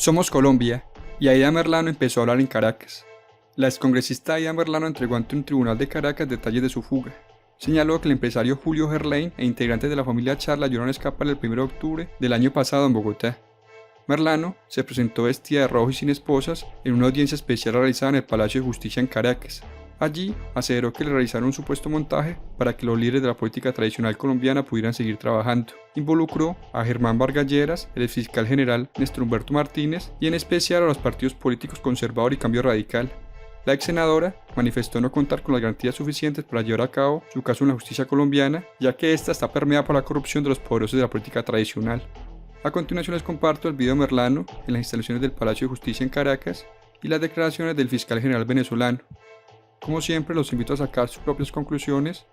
Somos Colombia, y Aida Merlano empezó a hablar en Caracas. La excongresista Aida Merlano entregó ante un tribunal de Caracas detalles de su fuga. Señaló que el empresario Julio Gerlain e integrantes de la familia Char la ayudaron a escapar el 1 de octubre del año pasado en Bogotá. Merlano se presentó vestida de rojo y sin esposas en una audiencia especial realizada en el Palacio de Justicia en Caracas. Allí aseveró que le realizaron un supuesto montaje para que los líderes de la política tradicional colombiana pudieran seguir trabajando. Involucró a Germán Vargas Lleras, el fiscal general Néstor Humberto Martínez y en especial a los partidos políticos Conservador y Cambio Radical. La ex senadora manifestó no contar con las garantías suficientes para llevar a cabo su caso en la justicia colombiana, ya que esta está permeada por la corrupción de los poderosos de la política tradicional. A continuación les comparto el video de Merlano en las instalaciones del Palacio de Justicia en Caracas y las declaraciones del fiscal general venezolano. Como siempre, los invito a sacar sus propias conclusiones,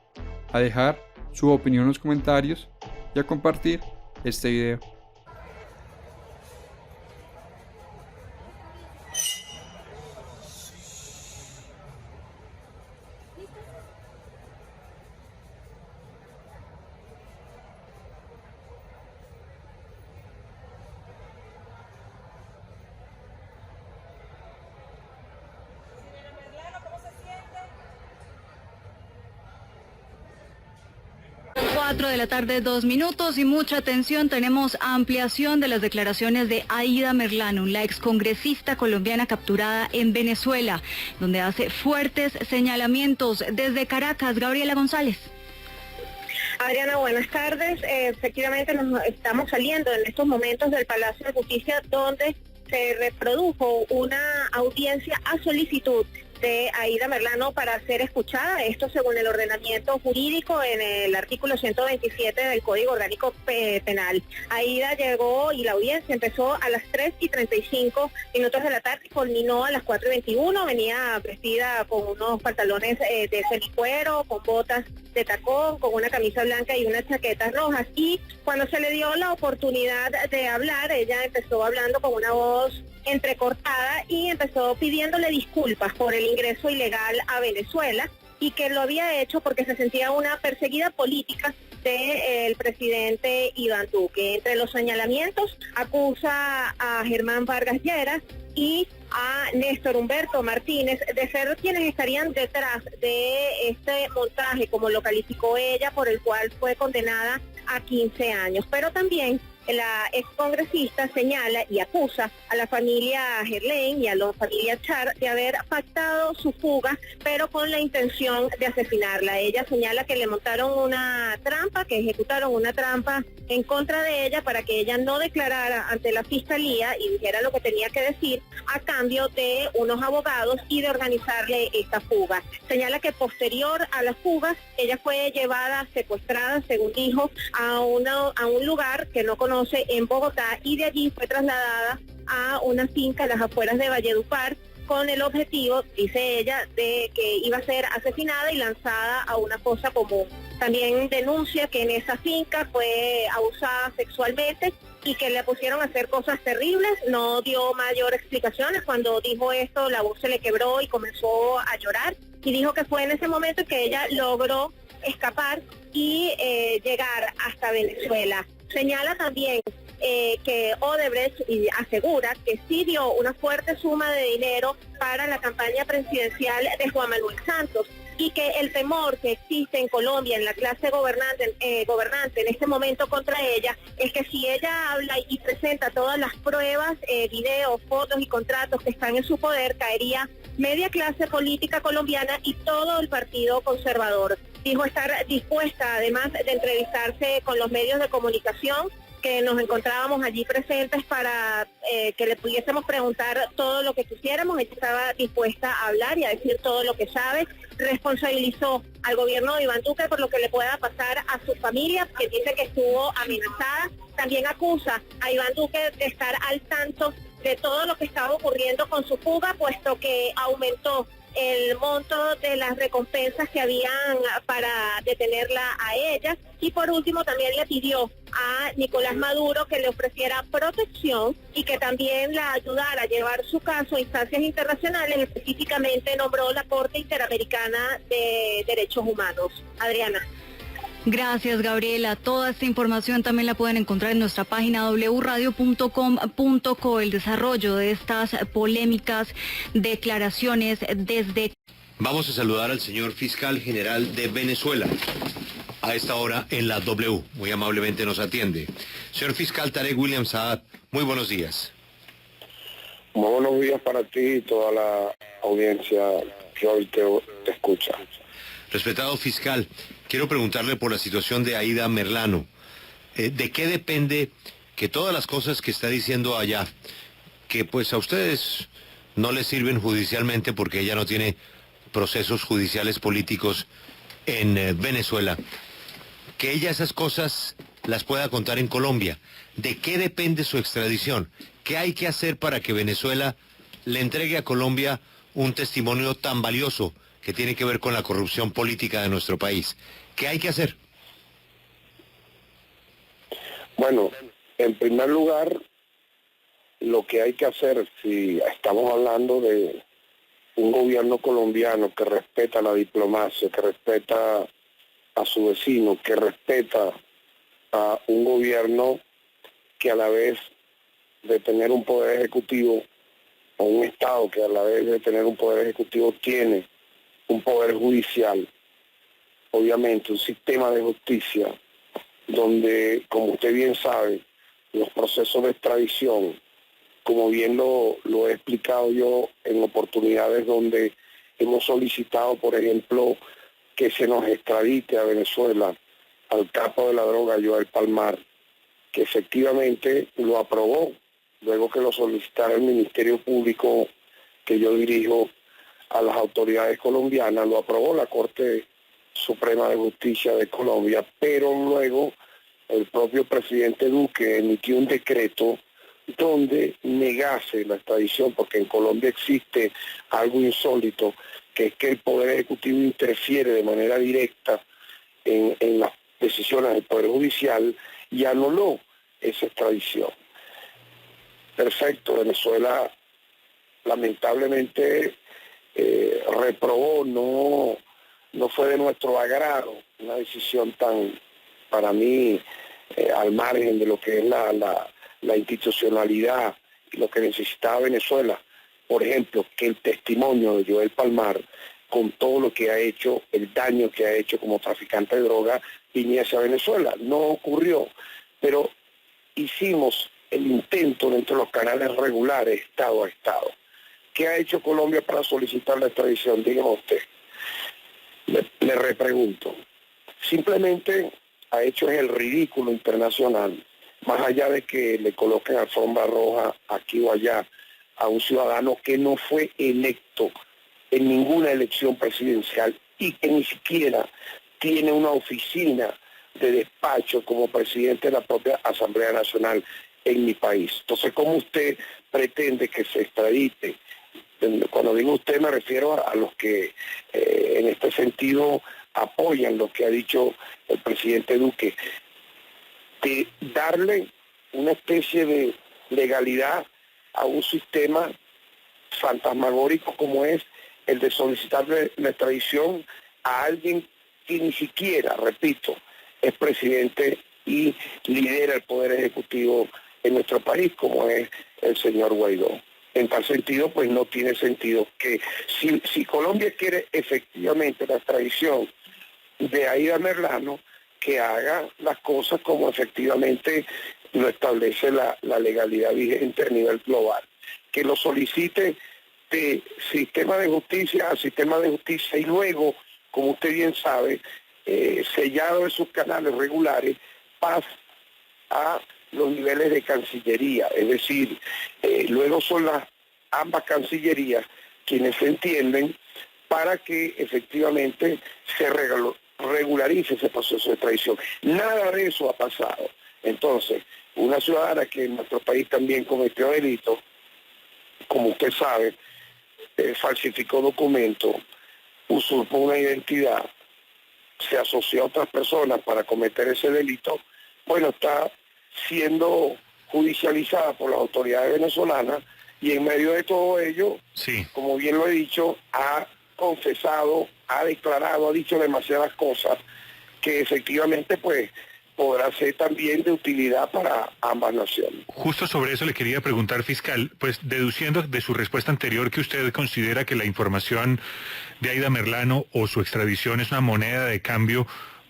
a dejar su opinión en los comentarios y a compartir este video. 4 de la tarde, 2 minutos y mucha atención. Tenemos ampliación de las declaraciones de Aida Merlano, la excongresista colombiana capturada en Venezuela, donde hace fuertes señalamientos. Desde Caracas, Gabriela González. Adriana, buenas tardes. Efectivamente nos estamos saliendo en estos momentos del Palacio de Justicia, donde se reprodujo una audiencia a solicitud de Aida Merlano para ser escuchada, esto según el ordenamiento jurídico en el artículo 127 del Código Orgánico Penal. Aida llegó y la audiencia empezó a las 3:35 de la tarde y culminó a las 4:21, venía vestida con unos pantalones de semicuero, con botas de tacón, con una camisa blanca y unas chaquetas rojas, y cuando se le dio la oportunidad de hablar, ella empezó hablando con una voz entrecortada y empezó pidiéndole disculpas por el ingreso ilegal a Venezuela y que lo había hecho porque se sentía una perseguida política del presidente Iván Duque. Entre los señalamientos acusa a Germán Vargas Lleras y a Néstor Humberto Martínez de ser quienes estarían detrás de este montaje, como lo calificó ella, por el cual fue condenada a 15 años. Pero también la excongresista señala y acusa a la familia Gerlain y a la familia Char de haber pactado su fuga, pero con la intención de asesinarla. Ella señala que le montaron una trampa, que ejecutaron una trampa en contra de ella para que ella no declarara ante la fiscalía y dijera lo que tenía que decir a cambio de unos abogados y de organizarle esta fuga. Señala que posterior a la fuga, ella fue llevada, secuestrada, según dijo, a un lugar que no conoce en Bogotá, y de allí fue trasladada a una finca a las afueras de Valledupar con el objetivo, dice ella, de que iba a ser asesinada y lanzada a una fosa común. También denuncia que en esa finca fue abusada sexualmente y que le pusieron a hacer cosas terribles. No dio mayor explicaciones. Cuando dijo esto, la voz se le quebró y comenzó a llorar, y dijo que fue en ese momento que ella logró escapar y llegar hasta Venezuela. Señala también que Odebrecht asegura que sí dio una fuerte suma de dinero para la campaña presidencial de Juan Manuel Santos, y que el temor que existe en Colombia en la clase gobernante en este momento contra ella es que si ella habla y presenta todas las pruebas, videos, fotos y contratos que están en su poder, caería media clase política colombiana y todo el Partido Conservador. Dijo estar dispuesta, además de entrevistarse con los medios de comunicación, que nos encontrábamos allí presentes para que le pudiésemos preguntar todo lo que quisiéramos. Ella estaba dispuesta a hablar y a decir todo lo que sabe. Responsabilizó al gobierno de Iván Duque por lo que le pueda pasar a su familia, que dice que estuvo amenazada. También acusa a Iván Duque de estar al tanto de todo lo que estaba ocurriendo con su fuga, puesto que aumentó el monto de las recompensas que habían para detenerla a ella. Y por último también le pidió a Nicolás Maduro que le ofreciera protección y que también la ayudara a llevar su caso a instancias internacionales. Específicamente nombró la Corte Interamericana de Derechos Humanos. Adriana. Gracias, Gabriela. Toda esta información también la pueden encontrar en nuestra página wradio.com.co. El desarrollo de estas polémicas declaraciones desde... Vamos a saludar al señor fiscal general de Venezuela. A esta hora en la W. Muy amablemente nos atiende. Señor fiscal Tarek William Saad, muy buenos días. Muy buenos días para ti y toda la audiencia que hoy te escucha. Respetado fiscal, quiero preguntarle por la situación de Aida Merlano. ¿De qué depende que todas las cosas que está diciendo allá, que pues a ustedes no les sirven judicialmente porque ella no tiene procesos judiciales políticos en Venezuela, que ella esas cosas las pueda contar en Colombia? ¿De qué depende su extradición? ¿Qué hay que hacer para que Venezuela le entregue a Colombia un testimonio tan valioso que tiene que ver con la corrupción política de nuestro país? ¿Qué hay que hacer? Bueno, en primer lugar, lo que hay que hacer, si estamos hablando de un gobierno colombiano que respeta la diplomacia, que respeta a su vecino, que respeta a un gobierno que a la vez de tener un poder ejecutivo, o un Estado que a la vez de tener un poder ejecutivo tiene un poder judicial, obviamente un sistema de justicia, donde, como usted bien sabe, los procesos de extradición, como bien lo he explicado yo en oportunidades donde hemos solicitado, por ejemplo, que se nos extradite a Venezuela al capo de la droga, Joel Palmar, que efectivamente lo aprobó, luego que lo solicitara el Ministerio Público que yo dirijo a las autoridades colombianas, lo aprobó la Corte Suprema de Justicia de Colombia, pero luego el propio presidente Duque emitió un decreto donde negase la extradición, porque en Colombia existe algo insólito, que es que el Poder Ejecutivo interfiere de manera directa en las decisiones del Poder Judicial y anuló esa extradición. Perfecto, Venezuela lamentablemente reprobó, no fue de nuestro agrado, una decisión tan, para mí, al margen de lo que es la institucionalidad y lo que necesitaba Venezuela. Por ejemplo, que el testimonio de Joel Palmar, con todo lo que ha hecho, el daño que ha hecho como traficante de droga, viniese a Venezuela. No ocurrió, pero hicimos el intento dentro de los canales regulares, Estado a Estado. ¿Qué ha hecho Colombia para solicitar la extradición? Dígame usted. Le repregunto. Simplemente ha hecho el ridículo internacional, más allá de que le coloquen alfombra roja aquí o allá a un ciudadano que no fue electo en ninguna elección presidencial y que ni siquiera tiene una oficina de despacho como presidente de la propia Asamblea Nacional en mi país. Entonces, ¿cómo usted pretende que se extradite? Cuando digo usted me refiero a los que en este sentido apoyan lo que ha dicho el presidente Duque, de darle una especie de legalidad a un sistema fantasmagórico como es el de solicitarle la extradición a alguien que ni siquiera, repito, es presidente y lidera el poder ejecutivo en nuestro país, como es el señor Guaidó. En tal sentido, pues no tiene sentido que si Colombia quiere efectivamente la extradición de Aida Merlano, que haga las cosas como efectivamente lo establece la legalidad vigente a nivel global. Que lo solicite de sistema de justicia a sistema de justicia y luego, como usted bien sabe, sellado de sus canales regulares, pasa a los niveles de Cancillería, es decir, luego son las ambas cancillerías quienes se entienden para que efectivamente se regularice ese proceso de extradición. Nada de eso ha pasado. Entonces, una ciudadana que en nuestro país también cometió delito, como usted sabe, falsificó documentos, usurpó una identidad, se asoció a otras personas para cometer ese delito, bueno, está siendo judicializada por las autoridades venezolanas y en medio de todo ello, sí, como bien lo he dicho, ha confesado, ha declarado, ha dicho demasiadas cosas que efectivamente pues podrá ser también de utilidad para ambas naciones. Justo sobre eso le quería preguntar, fiscal, pues deduciendo de su respuesta anterior que usted considera que la información de Aida Merlano o su extradición es una moneda de cambio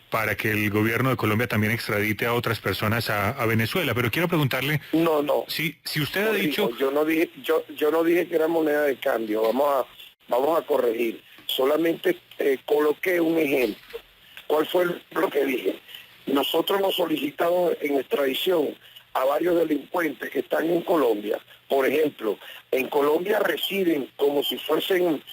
para que el gobierno de Colombia también extradite a otras personas a Venezuela, pero quiero preguntarle... No. Si usted ha dicho... Yo no dije que era moneda de cambio, vamos a corregir. Solamente coloqué un ejemplo. ¿Cuál fue lo que dije? Nosotros hemos solicitado en extradición a varios delincuentes que están en Colombia. Por ejemplo, en Colombia residen como si fuesen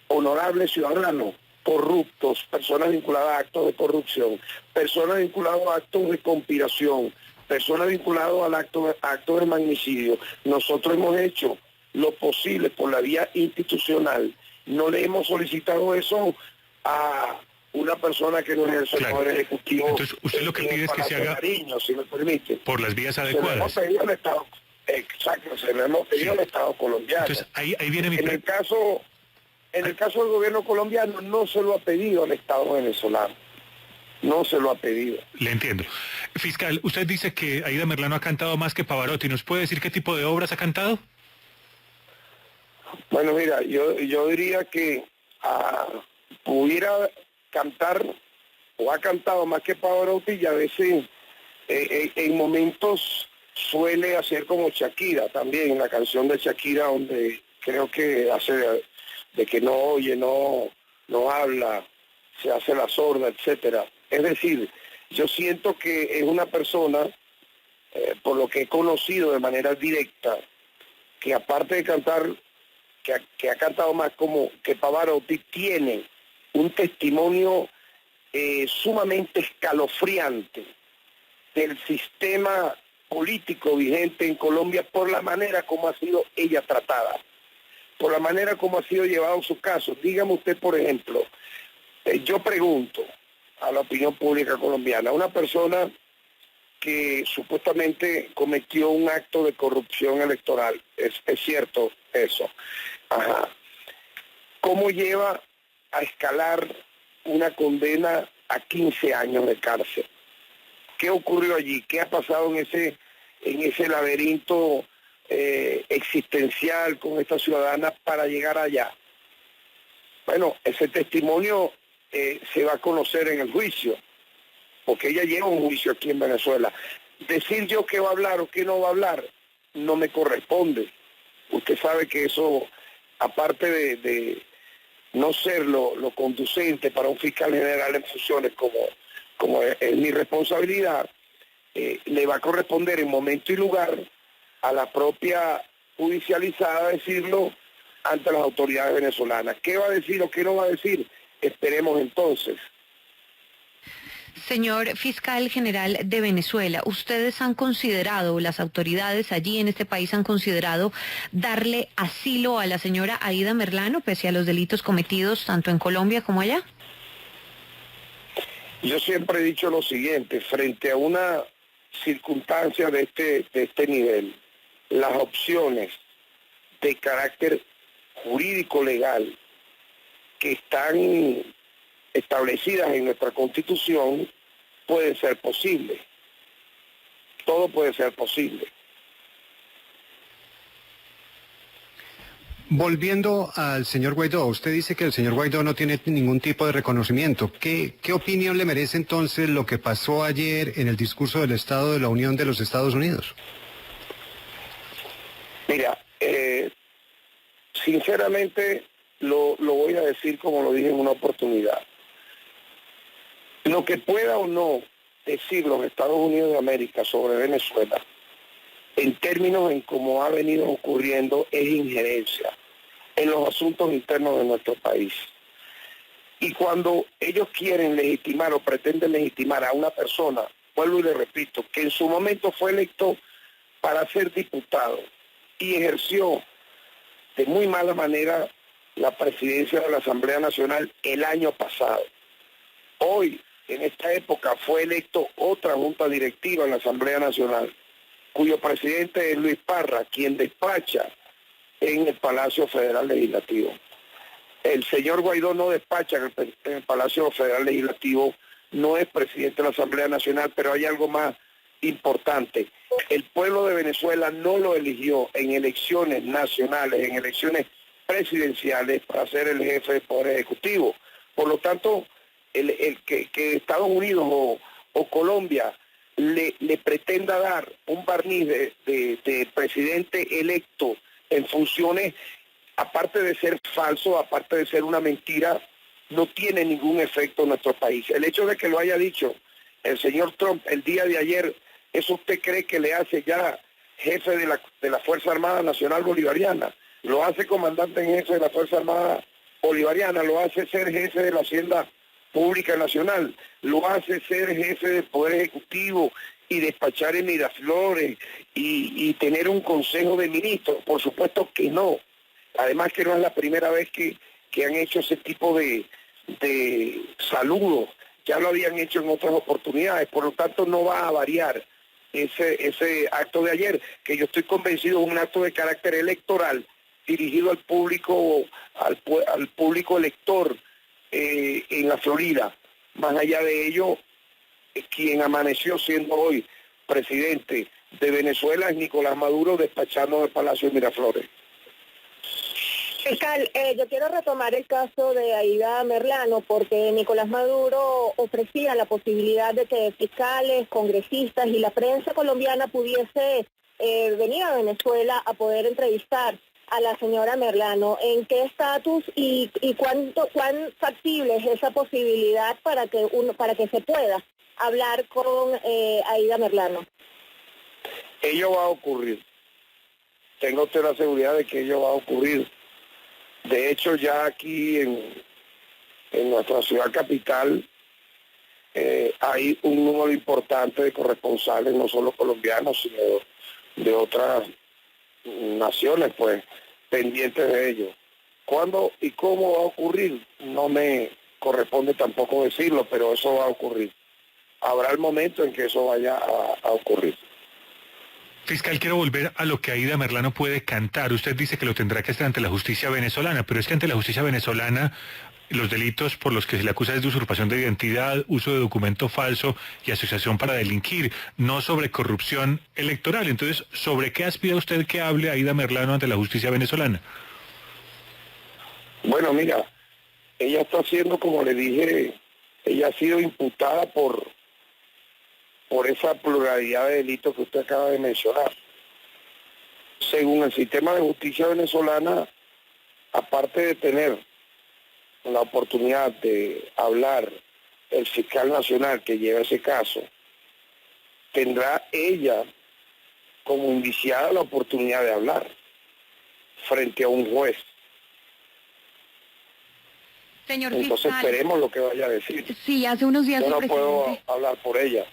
honorables ciudadanos, corruptos, personas vinculadas a actos de corrupción, personas vinculadas a actos de conspiración, personas vinculadas al acto de magnicidio. Nosotros hemos hecho lo posible por la vía institucional. No le hemos solicitado eso a una persona que no es el poder ejecutivo. Entonces, usted lo que pide es que se haga cariño, si me permite, por las vías adecuadas. Se lo hemos pedido al Estado, exacto, se lo hemos pedido al Estado colombiano. Entonces, ahí viene mi pregunta. En el caso del gobierno colombiano no se lo ha pedido al Estado venezolano. No se lo ha pedido. Le entiendo. Fiscal, usted dice que Aida Merlano ha cantado más que Pavarotti. ¿Nos puede decir qué tipo de obras ha cantado? Bueno, mira, yo diría que pudiera cantar o ha cantado más que Pavarotti, y a veces en momentos suele hacer como Shakira también, la canción de Shakira donde creo que hace de que no oye, no habla, se hace la sorda, etcétera. Es decir, yo siento que es una persona, por lo que he conocido de manera directa, que aparte de cantar, que ha cantado más como que Pavarotti, tiene un testimonio sumamente escalofriante del sistema político vigente en Colombia por la manera como ha sido ella tratada, por la manera como ha sido llevado su caso. Dígame usted, por ejemplo, yo pregunto a la opinión pública colombiana, una persona que supuestamente cometió un acto de corrupción electoral, es cierto eso, ajá, ¿cómo lleva a escalar una condena a 15 años de cárcel? ¿Qué ocurrió allí? ¿Qué ha pasado en ese laberinto existencial con esta ciudadana para llegar allá? Bueno, ese testimonio se va a conocer en el juicio, porque ella lleva un juicio aquí en Venezuela. Decir yo qué va a hablar o qué no va a hablar no me corresponde. Usted sabe que eso, aparte de no ser lo conducente para un fiscal general en funciones como es mi responsabilidad, le va a corresponder en momento y lugar a la propia judicializada decirlo ante las autoridades venezolanas. ¿Qué va a decir o qué no va a decir? Esperemos entonces. Señor fiscal general de Venezuela, ¿ustedes han considerado, las autoridades allí en este país han considerado darle asilo a la señora Aida Merlano pese a los delitos cometidos tanto en Colombia como allá? Yo siempre he dicho lo siguiente, frente a una circunstancia de este nivel, las opciones de carácter jurídico legal que están establecidas en nuestra Constitución pueden ser posibles. Todo puede ser posible. Volviendo al señor Guaidó, usted dice que el señor Guaidó no tiene ningún tipo de reconocimiento. ¿Qué opinión le merece entonces lo que pasó ayer en el discurso del Estado de la Unión de los Estados Unidos? Mira, sinceramente lo voy a decir como lo dije en una oportunidad. Lo que pueda o no decir los Estados Unidos de América sobre Venezuela, en términos en cómo ha venido ocurriendo, es injerencia en los asuntos internos de nuestro país. Y cuando ellos quieren legitimar o pretenden legitimar a una persona, vuelvo y le repito, que en su momento fue electo para ser diputado y ejerció de muy mala manera la presidencia de la Asamblea Nacional el año pasado. Hoy, en esta época, fue electo otra junta directiva en la Asamblea Nacional, cuyo presidente es Luis Parra, quien despacha en el Palacio Federal Legislativo. El señor Guaidó no despacha en el Palacio Federal Legislativo, no es presidente de la Asamblea Nacional, pero hay algo más importante. El pueblo de Venezuela no lo eligió en elecciones nacionales, en elecciones presidenciales para ser el jefe del Poder Ejecutivo. Por lo tanto, que Estados Unidos o Colombia le pretenda dar un barniz de presidente electo en funciones, aparte de ser falso, aparte de ser una mentira, no tiene ningún efecto en nuestro país. El hecho de que lo haya dicho el señor Trump el día de ayer, ¿eso usted cree que le hace ya jefe de la Fuerza Armada Nacional Bolivariana? Lo hace comandante en jefe de la Fuerza Armada Bolivariana, lo hace ser jefe de la Hacienda Pública Nacional, lo hace ser jefe del Poder Ejecutivo y despachar en Miraflores y tener un consejo de ministros. Por supuesto que no. Además que no es la primera vez que han hecho ese tipo de saludos, ya lo habían hecho en otras oportunidades, por lo tanto no va a variar ese acto de ayer, que yo estoy convencido es un acto de carácter electoral, dirigido al público elector en la Florida. Más allá de ello, quien amaneció siendo hoy presidente de Venezuela es Nicolás Maduro, despachando del Palacio de Miraflores. Fiscal, yo quiero retomar el caso de Aída Merlano porque Nicolás Maduro ofrecía la posibilidad de que fiscales, congresistas y la prensa colombiana pudiese venir a Venezuela a poder entrevistar a la señora Merlano. ¿En qué estatus y cuán factible es esa posibilidad para que se pueda hablar con Aída Merlano? Ello va a ocurrir. Tenga usted la seguridad de que ello va a ocurrir. De hecho, ya aquí en nuestra ciudad capital hay un número importante de corresponsales, no solo colombianos, sino de otras naciones, pues, pendientes de ello. ¿Cuándo y cómo va a ocurrir? No me corresponde tampoco decirlo, pero eso va a ocurrir. Habrá el momento en que eso vaya a ocurrir. Fiscal, quiero volver a lo que Aída Merlano puede cantar. Usted dice que lo tendrá que hacer ante la justicia venezolana, pero es que ante la justicia venezolana los delitos por los que se le acusa es de usurpación de identidad, uso de documento falso y asociación para delinquir, no sobre corrupción electoral. Entonces, ¿sobre qué aspira usted que hable Aída Merlano ante la justicia venezolana? Bueno, mira, ella está siendo, como le dije, ella ha sido imputada por esa pluralidad de delitos que usted acaba de mencionar. Según el sistema de justicia venezolana, aparte de tener la oportunidad de hablar el fiscal nacional que lleva ese caso, tendrá ella como indiciada la oportunidad de hablar frente a un juez. Señor Entonces fiscal, esperemos lo que vaya a decir. sí, hace unos días Yo el no presidente... puedo hablar por ella.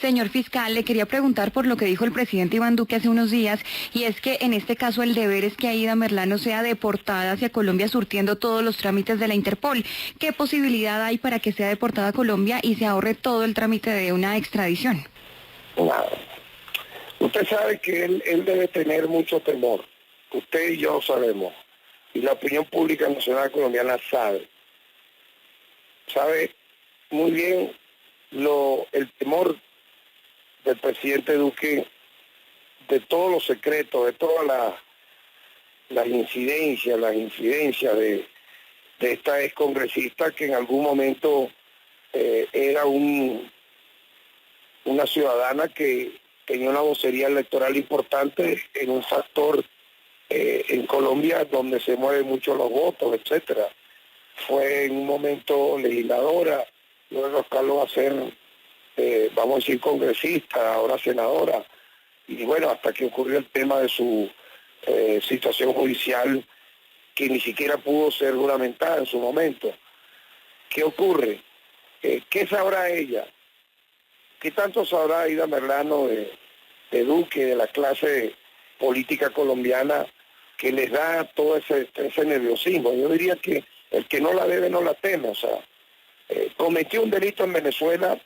Señor fiscal, le quería preguntar por lo que dijo el presidente Iván Duque hace unos días, y es que en este caso el deber es que Aída Merlano sea deportada hacia Colombia surtiendo todos los trámites de la Interpol. ¿Qué posibilidad hay para que sea deportada a Colombia y se ahorre todo el trámite de una extradición? Nada. Usted sabe que él debe tener mucho temor. Usted y yo sabemos. Y la opinión pública nacional colombiana sabe muy bien el temor del presidente Duque de todos los secretos, de todas las incidencias de esta excongresista que en algún momento era una ciudadana que tenía una vocería electoral importante en un factor en Colombia donde se mueven mucho los votos, etcétera. Fue en un momento legisladora, luego escaló a ser, vamos a decir, congresista, ahora senadora, y bueno, hasta que ocurrió el tema de su situación judicial, que ni siquiera pudo ser juramentada en su momento. ¿Qué ocurre? ¿Qué sabrá ella? ¿Qué tanto sabrá Aída Merlano de Duque, de la clase política colombiana, que les da todo ese nerviosismo? Yo diría que el que no la debe no la teme. O sea, cometió un delito en Venezuela,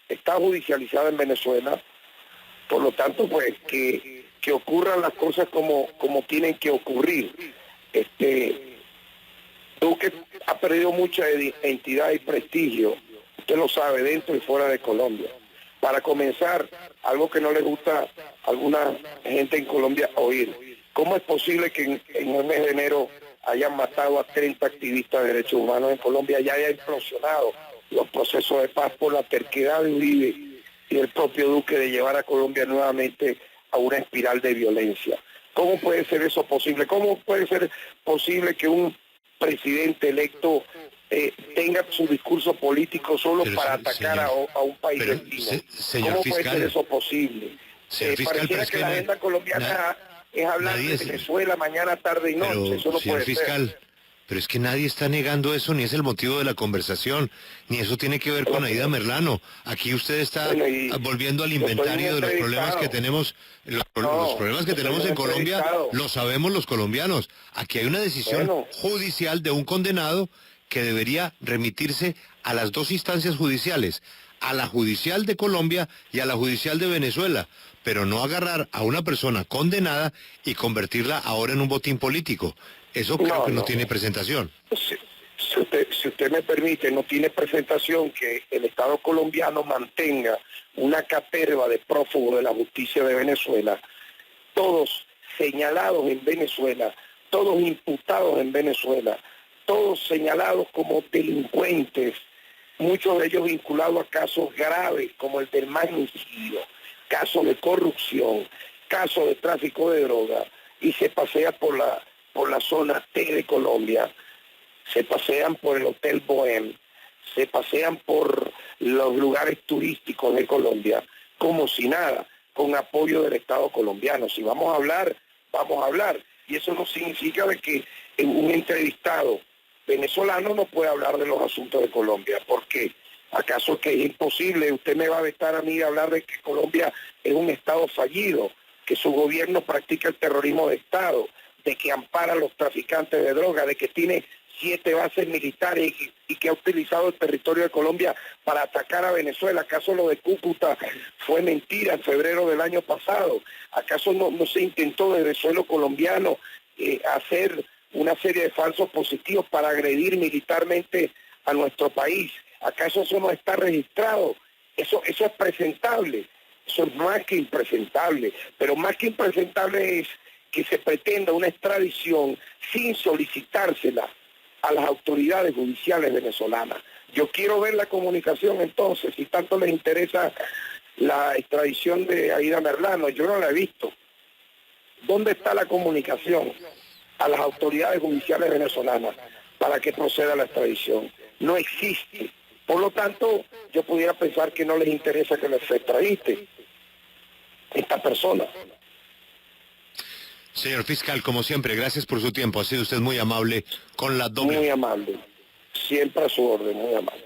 está judicializada en Venezuela, por lo tanto, pues, que ocurran las cosas como tienen que ocurrir. Duque ha perdido mucha entidad y prestigio, usted lo sabe, dentro y fuera de Colombia. Para comenzar, algo que no le gusta a alguna gente en Colombia oír, ¿cómo es posible que en el mes de enero hayan matado a 30 activistas de derechos humanos en Colombia, ya haya implosionado los procesos de paz por la terquedad de Uribe y del propio Duque de llevar a Colombia nuevamente a una espiral de violencia? ¿Cómo puede ser eso posible? ¿Cómo puede ser posible que un presidente electo tenga su discurso político solo para atacar a un país vecino? ¿Cómo puede ser eso posible? Pareciera que la agenda colombiana es hablar de Venezuela mañana, tarde y noche. Eso no puede ser. Pero es que nadie está negando eso, ni es el motivo de la conversación, ni eso tiene que ver con Aída Merlano. Aquí usted está volviendo al inventario de los problemas que tenemos, los problemas que tenemos en Colombia, lo sabemos los colombianos. Aquí hay una decisión judicial de un condenado que debería remitirse a las dos instancias judiciales, a la judicial de Colombia y a la judicial de Venezuela, pero no agarrar a una persona condenada y convertirla ahora en un botín político. Eso creo que no tiene presentación. Si usted me permite, no tiene presentación que el Estado colombiano mantenga una caterva de prófugos de la justicia de Venezuela, todos señalados en Venezuela, todos imputados en Venezuela, todos señalados como delincuentes, muchos de ellos vinculados a casos graves como el del magnicidio, casos de corrupción, casos de tráfico de droga, y se pasea por la zona T de Colombia, se pasean por el Hotel Bohem, se pasean por los lugares turísticos de Colombia, como si nada, con apoyo del Estado colombiano. Si vamos a hablar, vamos a hablar. Y eso no significa de que un entrevistado venezolano no puede hablar de los asuntos de Colombia. ¿Por qué? ¿Acaso que es imposible? Usted me va a vetar a mí hablar de que Colombia es un Estado fallido, que su gobierno practica el terrorismo de Estado, de que ampara a los traficantes de droga, de que tiene 7 bases militares y que ha utilizado el territorio de Colombia para atacar a Venezuela. ¿Acaso lo de Cúcuta fue mentira en febrero del año pasado? ¿Acaso no se intentó desde el suelo colombiano hacer una serie de falsos positivos para agredir militarmente a nuestro país? ¿Acaso eso no está registrado? Eso es presentable, eso es más que impresentable, pero más que impresentable es que se pretenda una extradición sin solicitársela a las autoridades judiciales venezolanas. Yo quiero ver la comunicación entonces, si tanto les interesa la extradición de Aída Merlano, yo no la he visto. ¿Dónde está la comunicación a las autoridades judiciales venezolanas para que proceda la extradición? No existe. Por lo tanto, yo pudiera pensar que no les interesa que les extradite esta persona. Señor fiscal, como siempre, gracias por su tiempo. Ha sido usted muy amable con la doble. Muy amable. Siempre a su orden, muy amable.